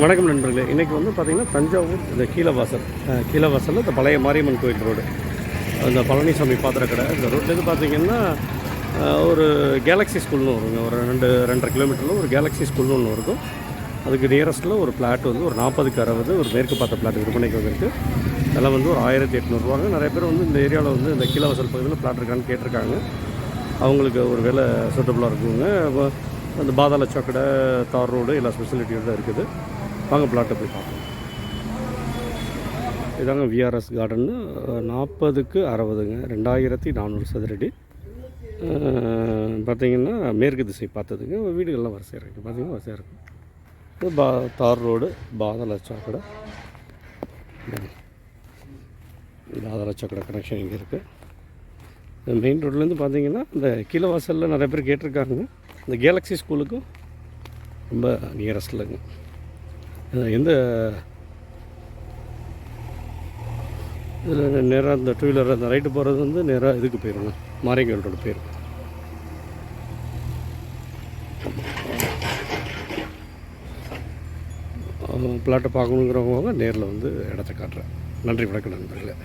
வணக்கம் நண்பர்களே. இன்றைக்கி வந்து பார்த்திங்கன்னா தஞ்சாவூர் இந்த கீழவாசலில் இந்த பழைய மாரியம்மன் கோயில் ரோடு, அந்த பழனிசாமி பாத்திர கடை, இந்த ரோட்லேருந்து பார்த்திங்கன்னா ஒரு கேலக்ஸி ஸ்கூல்னு வருங்க. ஒரு 2-2.5 கிலோமீட்டரில் ஒரு கேலக்ஸி ஸ்கூல்னு ஒன்று இருக்கும். அதுக்கு நியரஸ்ட்டில் ஒரு பிளாட் வந்து ஒரு 40க்கு 60 ஒரு மேற்கு பார்த்த பிளாட் விற்பனைக்கு வந்துருக்கு. அதெல்லாம் வந்து ஒரு 1800 நிறைய பேர் வந்து இந்த ஏரியாவில் வந்து இந்த கீழவாசல் பகுதியில் பிளாட் இருக்கான்னு கேட்டிருக்காங்க. அவங்களுக்கு ஒரு வேலை சூட்டபுளாக இருக்குங்க. அந்த பாதாள சாக்கடை, தார் ரோடு எல்லா ஃபெசிலிட்டியோடு இருக்குது. வாங்க பிளாட்டை போய் பார்ப்போம். இதாங்க விஆர்எஸ் கார்டன்னு 40க்கு 60ங்க, 2400 சதுரடி. பார்த்திங்கன்னா மேற்கு திசை பார்த்ததுங்க. வீடுகள்லாம் வரிசையாக இருக்குது. பார்த்திங்கன்னா வரிசையாக இருக்கும். இது தார் ரோடு, பாதாள சாக்கடை கனெக்ஷன் இங்கே இருக்குது. மெயின் ரோட்லேருந்து பார்த்திங்கன்னா இந்த கீழவாசலில் நிறைய பேர் கேட்டிருக்காங்க. இந்த கேலக்ஸி ஸ்கூலுக்கும் ரொம்ப நியரஸ்ட்லங்க. எந்த இதில் நேராக இந்த டூ வீலர் அந்த ரைட்டு போகிறது வந்து நேராக இதுக்கு போயிடுங்க, மாரியங்கல் ரோடு போயிடும். பிளாட்டை பார்க்கணுங்கிறவங்க நேரில் வந்து இடத்த காட்டுறேன். நன்றி, வணக்கம் நண்பர்களே.